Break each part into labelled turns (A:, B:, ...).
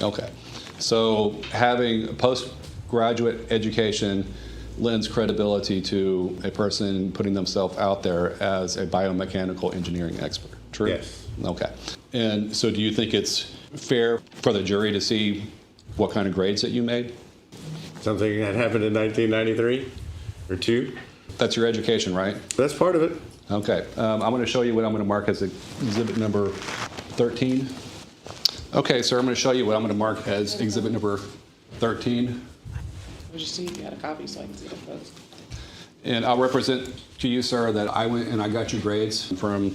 A: Okay. So having a postgraduate education lends credibility to a person putting themselves out there as a biomechanical engineering expert. True?
B: Yes.
A: Okay. And so do you think it's fair for the jury to see what kind of grades that you made?
B: Something that happened in 1993 or 2.
A: That's your education, right?
B: That's part of it.
A: Okay. I'm going to show you what I'm going to mark as exhibit number 13. Okay, sir, I'm going to show you what I'm going to mark as exhibit number 13.
C: Would you see if you had a copy so I can see the post?
A: And I'll represent to you, sir, that I went and I got your grades from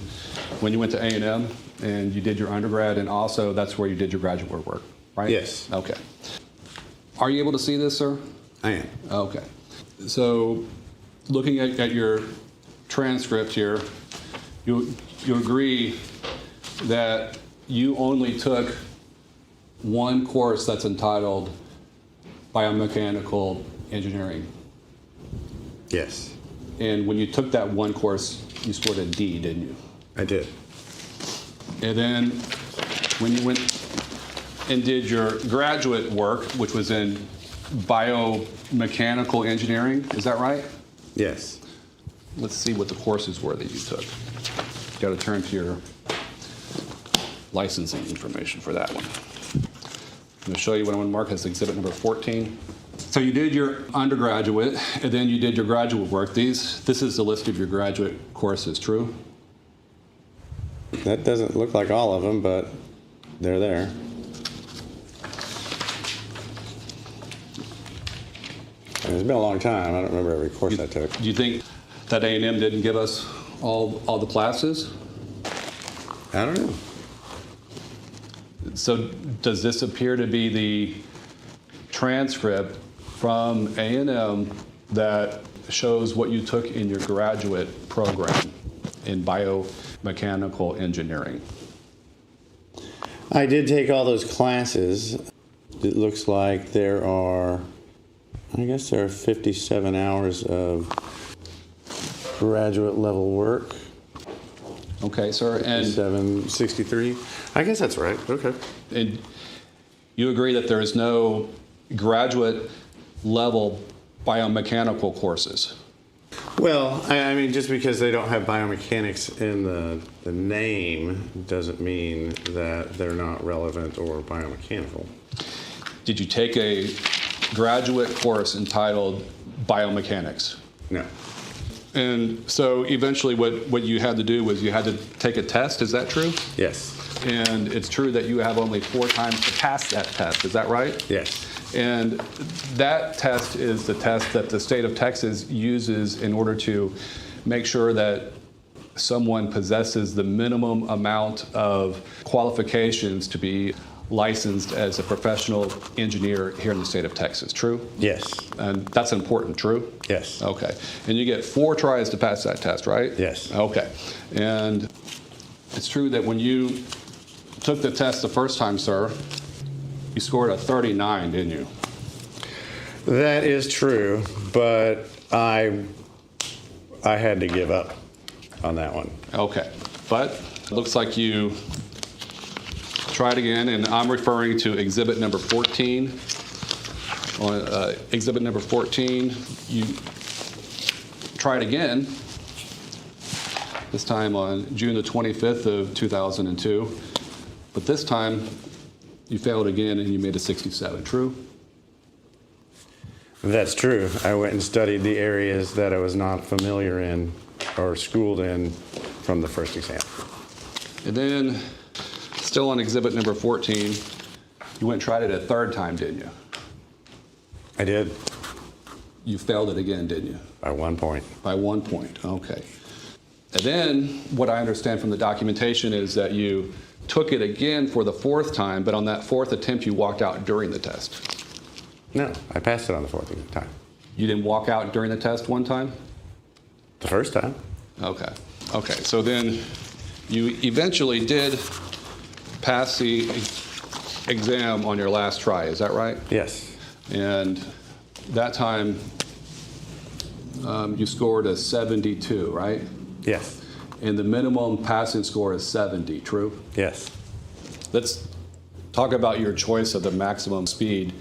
A: when you went to A&M and you did your undergrad, and also that's where you did your graduate work, right?
B: Yes.
A: Okay. Are you able to see this, sir?
B: I am.
A: Okay. So looking at your transcript here, you agree that you only took one course that's entitled biomechanical engineering.
B: Yes.
A: And when you took that one course, you scored a D, didn't you?
B: I did.
A: And then when you went and did your graduate work, which was in biomechanical engineering, is that right?
B: Yes.
A: Let's see what the courses were that you took. Got to turn to your licensing information for that one. I'm going to show you what I'm going to mark as exhibit number 14. So you did your undergraduate, and then you did your graduate work. This is the list of your graduate courses, true?
B: That doesn't look like all of them, but they're there. It's been a long time. I don't remember every course I took.
A: Do you think that A&M didn't give us all the classes?
B: I don't know.
A: So does this appear to be the transcript from A&M that shows what you took in your graduate program in biomechanical engineering?
B: I did take all those classes. It looks like there are 57 hours of graduate level work.
A: Okay, sir. And
B: 763. I guess that's right. Okay.
A: And you agree that there is no graduate level biomechanical courses?
B: Well, I mean, just because they don't have biomechanics in the name doesn't mean that they're not relevant or biomechanical.
A: Did you take a graduate course entitled biomechanics?
B: No.
A: And so eventually what you had to do was you had to take a test, is that true?
B: Yes.
A: And it's true that you have only 4 times to pass that test, is that right?
B: Yes.
A: And that test is the test that the state of Texas uses in order to make sure that someone possesses the minimum amount of qualifications to be licensed as a professional engineer here in the state of Texas, true?
B: Yes.
A: And that's important, true?
B: Yes.
A: Okay. And you get 4 tries to pass that test, right?
B: Yes.
A: Okay. And it's true that when you took the test the first time, sir, you scored a 39, didn't you?
B: That is true, but I had to give up on that one.
A: Okay. But it looks like you tried again, and I'm referring to exhibit number 14. On exhibit number 14, you tried again, this time on June the 25th of 2002. But this time, you failed again and you made a 67, true?
B: That's true. I went and studied the areas that I was not familiar in or schooled in from the first exam.
A: And then, still on exhibit number 14, you went and tried it a 3rd time, didn't you?
B: I did.
A: You failed it again, didn't you?
B: By 1 point.
A: By 1 point, okay. And then, what I understand from the documentation is that you took it again for the 4th time, but on that 4th attempt, you walked out during the test.
B: No, I passed it on the 4th time.
A: You didn't walk out during the test one time?
B: The first time.
A: Okay. Okay, so then you eventually did pass the exam on your last try, is that right?
B: Yes.
A: And that time, you scored a 72, right?
B: Yes.
A: And the minimum passing score is 70, true?
B: Yes.
A: Let's talk about your choice of the maximum speed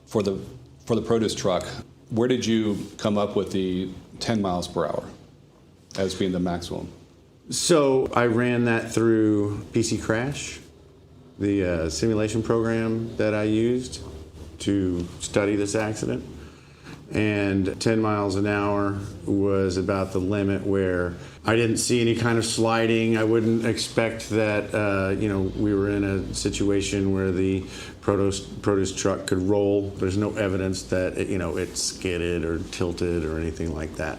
A: for the produce truck. Where did you come up with the 10 miles per hour as being the maximum?
B: So I ran that through PC Crash, the simulation program that I used to study this accident. And 10 miles an hour was about the limit where I didn't see any kind of sliding. I wouldn't expect that, we were in a situation where the produce truck could roll. There's no evidence that, it skidded or tilted or anything like that.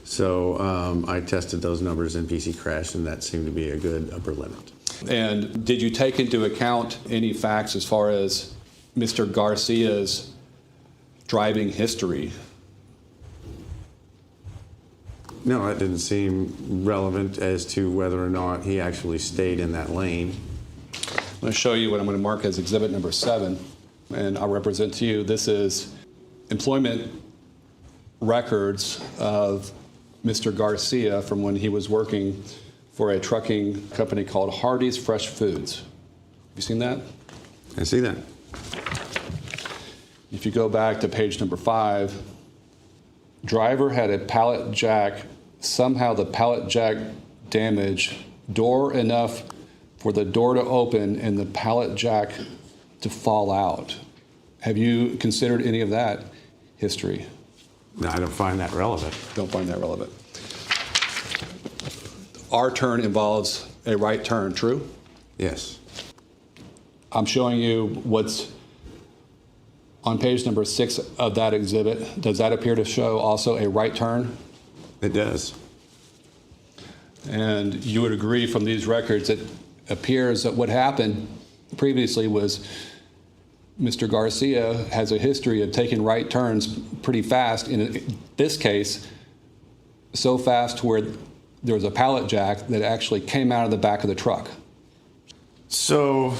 B: So I tested those numbers in PC Crash, and that seemed to be a good upper limit.
A: And did you take into account any facts as far as Mr. Garcia's driving history?
B: No, it didn't seem relevant as to whether or not he actually stayed in that lane.
A: I'm going to show you what I'm going to mark as exhibit number 7, and I'll represent to you. This is employment records of Mr. Garcia from when he was working for a trucking company called Hardee's Fresh Foods. Have you seen that?
B: I see that.
A: If you go back to page number 5, driver had a pallet jack. Somehow the pallet jack damaged door enough for the door to open and the pallet jack to fall out. Have you considered any of that history?
B: No, I don't find that relevant.
A: Don't find that relevant. Our turn involves a right turn, true?
B: Yes.
A: I'm showing you what's on page number 6 of that exhibit. Does that appear to show also a right turn?
B: It does.
A: And you would agree from these records, it appears that what happened previously was Mr. Garcia has a history of taking right turns pretty fast. In this case, so fast where there was a pallet jack that actually came out of the back of the truck.
B: So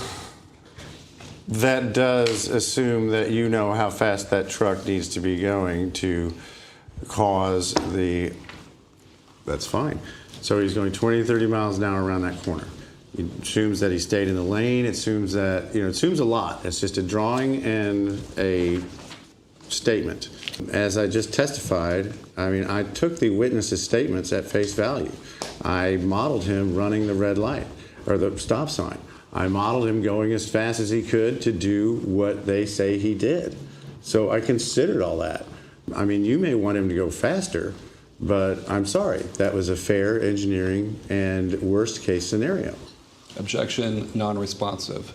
B: that does assume that you know how fast that truck needs to be going to cause the... That's fine. So he's going 20, 30 miles an hour around that corner. It assumes that he stayed in the lane. It assumes that, it assumes a lot. It's just a drawing and a statement. As I just testified, I took the witness's statements at face value. I modeled him running the red light, or the stop sign. I modeled him going as fast as he could to do what they say he did. So I considered all that. You may want him to go faster, but I'm sorry. That was a fair engineering and worst case scenario.
A: Objection, non-responsive.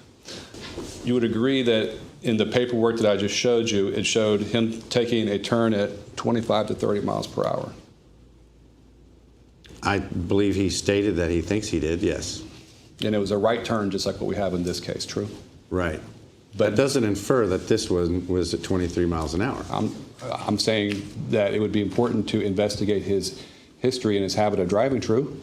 A: You would agree that in the paperwork that I just showed you, it showed him taking a turn at 25 to 30 miles per hour.
B: I believe he stated that he thinks he did, yes.
A: And it was a right turn, just like what we have in this case, true?
B: Right. But it doesn't infer that this one was at 23 miles an hour.
A: I'm saying that it would be important to investigate his history and his habit of driving, true?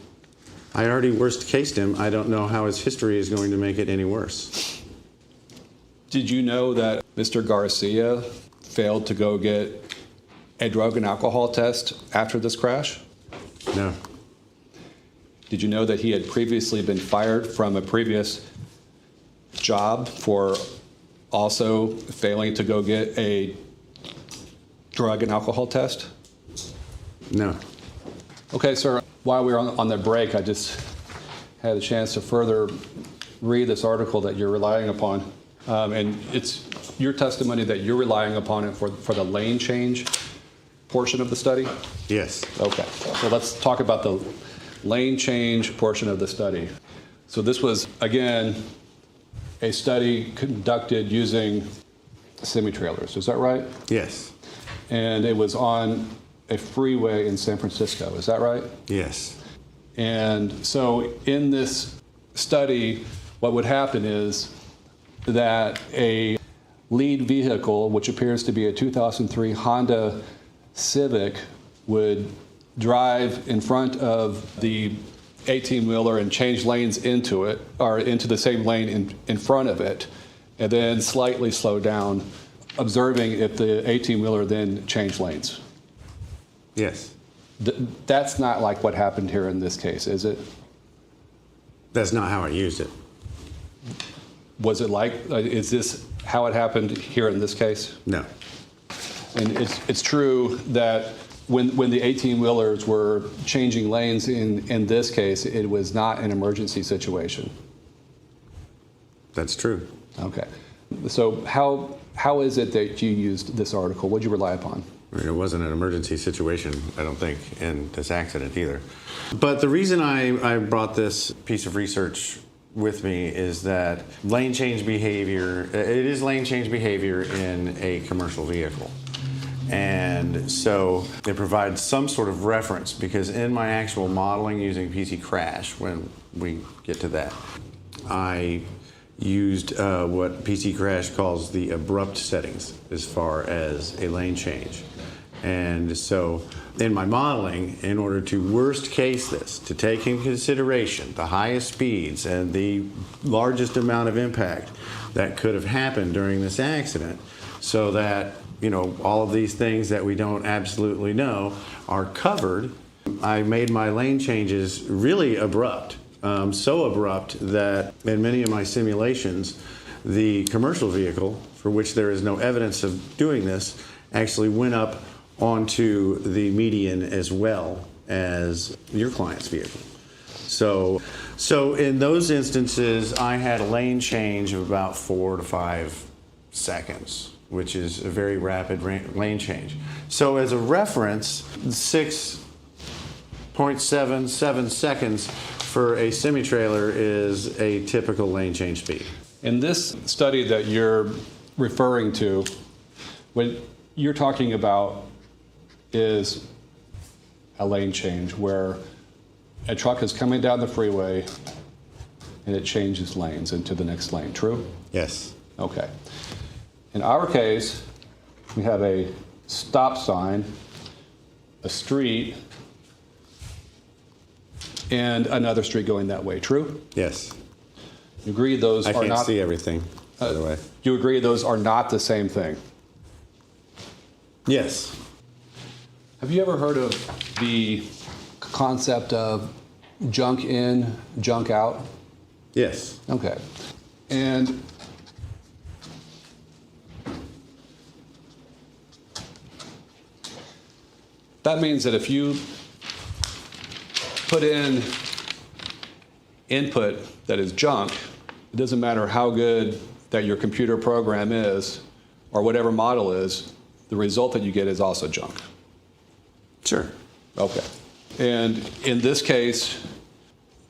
B: I already worst cased him. I don't know how his history is going to make it any worse.
A: Did you know that Mr. Garcia failed to go get a drug and alcohol test after this crash?
B: No.
A: Did you know that he had previously been fired from a previous job for also failing to go get a drug and alcohol test?
B: No.
A: Okay, sir. While we were on the break, I just had a chance to further read this article that you're relying upon. And it's your testimony that you're relying upon it for the lane change portion of the study?
B: Yes.
A: Okay. So let's talk about the lane change portion of the study. So this was, again, a study conducted using semi-trailers. Is that right?
B: Yes.
A: And it was on a freeway in San Francisco. Is that right?
B: Yes.
A: And so in this study, what would happen is that a lead vehicle, which appears to be a 2003 Honda Civic, would drive in front of the 18-wheeler and change lanes into it, or into the same lane in front of it, and then slightly slow down, observing if the 18-wheeler then changed lanes.
B: Yes.
A: That's not like what happened here in this case, is it?
B: That's not how I used it.
A: Was it like, is this how it happened here in this case?
B: No.
A: And it's true that when the 18-wheelers were changing lanes in this case, it was not an emergency situation.
B: That's true.
A: Okay. So how is it that you used this article? What did you rely upon?
B: I mean, it wasn't an emergency situation, I don't think, in this accident either. But the reason I brought this piece of research with me is that lane change behavior, it is lane change behavior in a commercial vehicle. And so it provides some sort of reference, because in my actual modeling using PC Crash, when we get to that, I used what PC Crash calls the abrupt settings as far as a lane change. And so in my modeling, in order to worst case this, to take in consideration the highest speeds and the largest amount of impact that could have happened during this accident, so that, you know, all of these things that we don't absolutely know are covered, I made my lane changes really abrupt. So abrupt that in many of my simulations, the commercial vehicle, for which there is no evidence of doing this, actually went up onto the median as well as your client's vehicle. So in those instances, I had a lane change of about 4 to 5 seconds, which is a very rapid lane change. So as a reference, 6.77 seconds for a semi-trailer is a typical lane change speed.
A: In this study that you're referring to, what you're talking about is a lane change where a truck is coming down the freeway and it changes lanes into the next lane, true?
B: Yes.
A: Okay. In our case, we have a stop sign, a street, and another street going that way, true?
B: Yes.
A: You agree those
B: I
A: are
B: can't
A: not...
B: see everything, by the way.
A: You agree those are not the same thing?
B: Yes.
A: Have you ever heard of the concept of junk in, junk out?
B: Yes.
A: Okay. And that means that if you put in input that is junk, it doesn't matter how good that your computer program is or whatever model is, the result that you get is also junk.
B: Sure.
A: Okay. And in this case,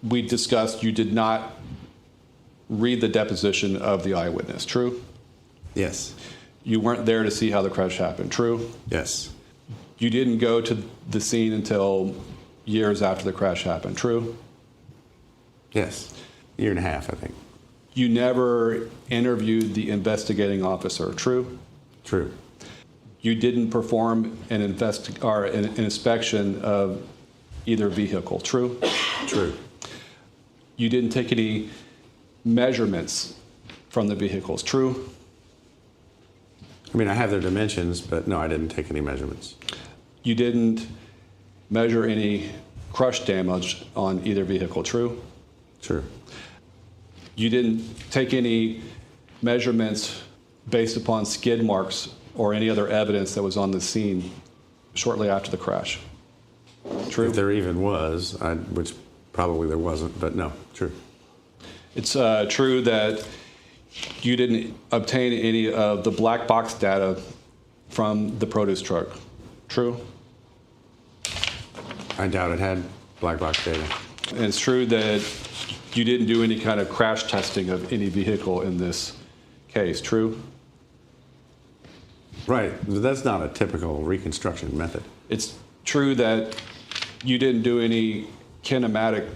A: we discussed you did not read the deposition of the eyewitness, true?
B: Yes.
A: You weren't there to see how the crash happened, true?
B: Yes.
A: You didn't go to the scene until years after the crash happened, true?
B: Yes. Year and a half, I think.
A: You never interviewed the investigating officer, true?
B: True.
A: You didn't perform an inspection of either vehicle, true?
B: True.
A: You didn't take any measurements from the vehicles, true?
B: I mean, I have their dimensions, but no, I didn't take any measurements.
A: You didn't measure any crush damage on either vehicle, true?
B: True.
A: You didn't take any measurements based upon skid marks or any other evidence that was on the scene shortly after the crash, true?
B: If there even was, which probably there wasn't, but no, true.
A: It's true that you didn't obtain any of the black box data from the produce truck, true?
B: I doubt it had black box data.
A: And it's true that you didn't do any kind of crash testing of any vehicle in this case, true?
B: Right, but that's not a typical reconstruction method.
A: It's true that you didn't do any kinematic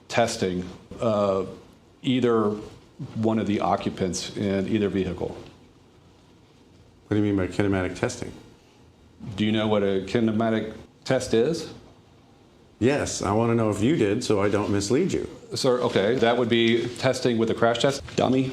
A: testing of either one of the occupants in either vehicle.
B: What do you mean by kinematic testing?
A: Do you know what a kinematic test is?
B: Yes, I want to know if you did so I don't mislead you.
A: Sir, okay, that would be testing with a crash test dummy.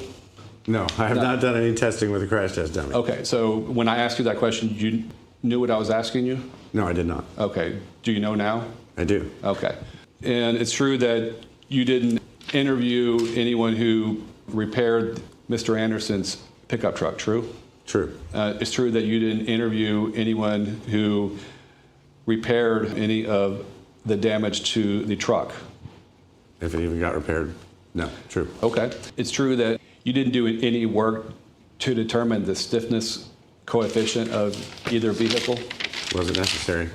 B: No, I have not done any testing with a crash test dummy.
A: Okay, so when I asked you that question, you knew what I was asking you?
B: No, I did not.
A: Okay, do you know now?
B: I do.
A: Okay. And it's true that you didn't interview anyone who repaired Mr. Anderson's pickup truck, true?
B: True.
A: It's true that you didn't interview anyone who repaired any of the damage to the truck.
B: If it even got repaired, no, true.
A: Okay. It's true that you didn't do any work to determine the stiffness coefficient of either vehicle.
B: Wasn't necessary.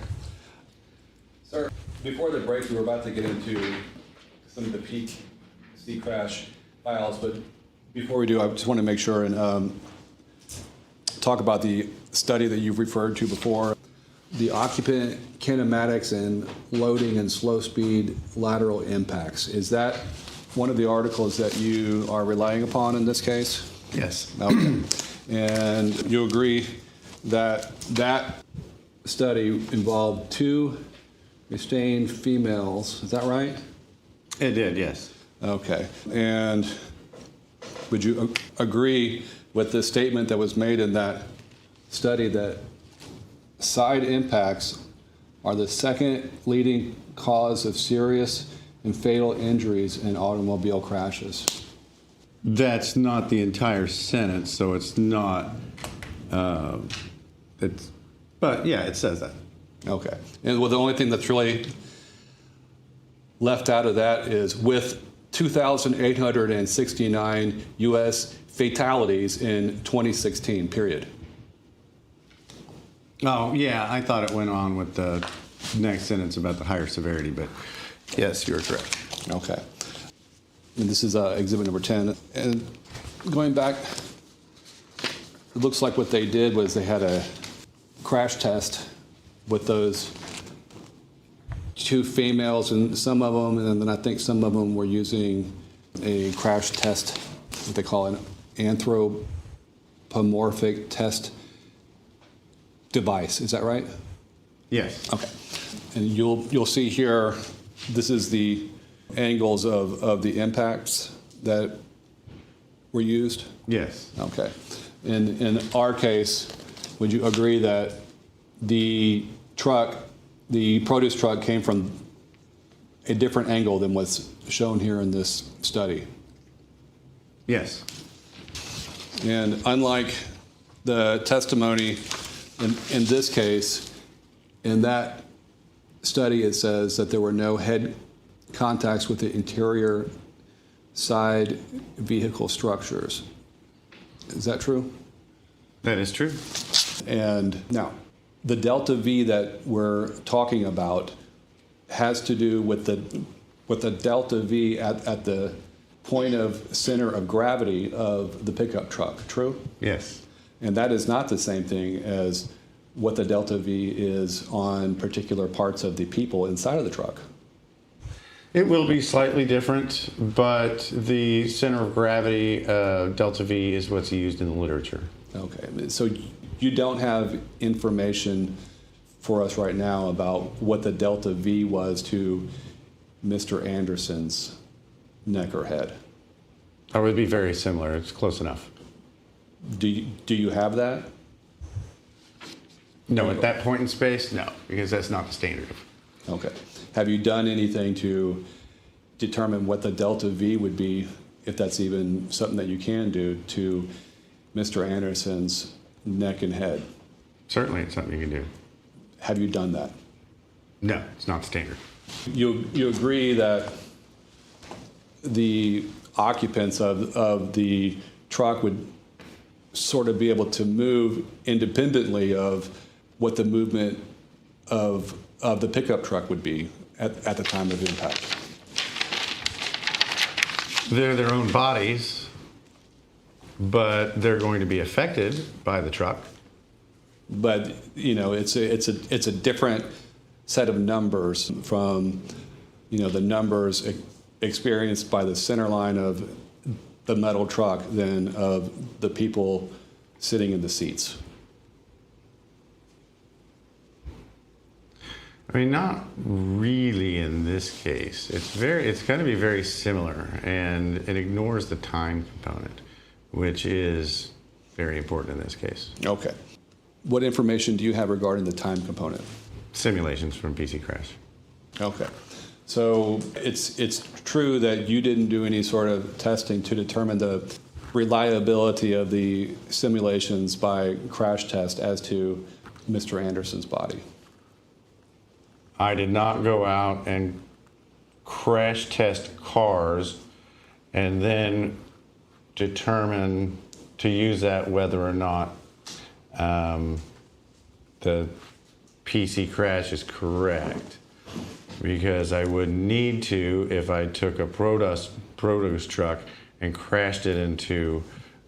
A: Sir, before the break, we were about to get into some of the peak C crash files, but before we do, I just want to make sure and talk about the study that you've referred to before. The occupant kinematics and loading and slow speed lateral impacts. Is that one of the articles that you are relying upon in this case?
B: Yes.
A: Okay. And you agree that that study involved 2 restrained females, is that right?
B: It did, yes.
A: Okay. And would you agree with the statement that was made in that study that side impacts are the second leading cause of serious and fatal injuries in automobile crashes?
B: That's not the entire sentence, so it's not, but yeah, it says that.
A: Okay. And well, the only thing that's really left out of that is with 2,869 U.S. fatalities in 2016, period.
B: Oh, yeah, I thought it went on with the next sentence about the higher severity, but yes, you're correct.
A: Okay. And this is exhibit number 10. And going back, it looks like what they did was they had a crash test with those 2 females and some of them, and then I think some of them were using a crash test, what they call an anthropomorphic test device. Is that right?
B: Yes.
A: Okay. And you'll see here, this is the angles of the impacts that were used?
B: Yes.
A: Okay. In our case, would you agree that the produce truck came from a different angle than what's shown here in this study?
B: Yes.
A: And unlike the testimony in this case, in that study it says that there were no head contacts with the interior side vehicle structures. Is that true?
B: That is true.
A: And now, the delta V that we're talking about has to do with the delta V at the point of center of gravity of the pickup truck, true?
B: Yes.
A: And that is not the same thing as what the delta V is on particular parts of the people inside of the truck.
B: It will be slightly different, but the center of gravity, delta V, is what's used in the literature.
A: Okay, so you don't have information for us right now about what the delta V was to Mr. Anderson's neck or head.
B: It would be very similar. It's close enough.
A: Do you have that?
B: No, at that point in space, no, because that's not the standard.
A: Okay. Have you done anything to determine what the delta V would be, if that's even something that you can do, to Mr. Anderson's neck and head?
B: Certainly it's something you can do.
A: Have you done that?
B: No, it's not standard.
A: You agree that the occupants of the truck would sort of be able to move independently of what the movement of the pickup truck would be at the time of impact?
B: They're their own bodies, but they're going to be affected by the truck.
A: But it's a different set of numbers from the numbers experienced by the center line of the metal truck than of the people sitting in the seats.
B: I mean, not really in this case. It's going to be very similar, and it ignores the time component, which is very important in this case.
A: Okay. What information do you have regarding the time component?
B: Simulations from PC Crash.
A: Okay. So it's true that you didn't do any sort of testing to determine the reliability of the simulations by crash test as to Mr. Anderson's body?
B: I did not go out and crash test cars and then determine to use that whether or not the PC crash is correct, because I would need to if I took a produce truck and crashed it into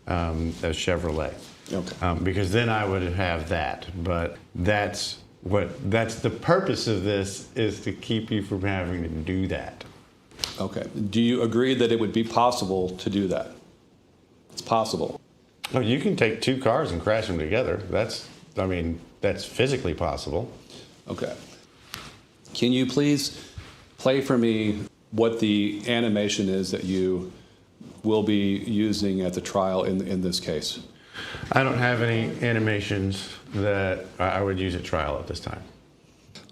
B: a Chevrolet.
A: Okay.
B: Because then I would have that. But that's the purpose of this, is to keep you from having to do that.
A: Okay. Do you agree that it would be possible to do that? It's possible.
B: No, you can take two cars and crash them together. That's physically possible.
A: Okay. Can you please play for me what the animation is that you will be using at the trial in this case?
B: I don't have any animations that I would use at trial at this time.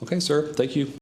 A: Okay, sir. Thank you.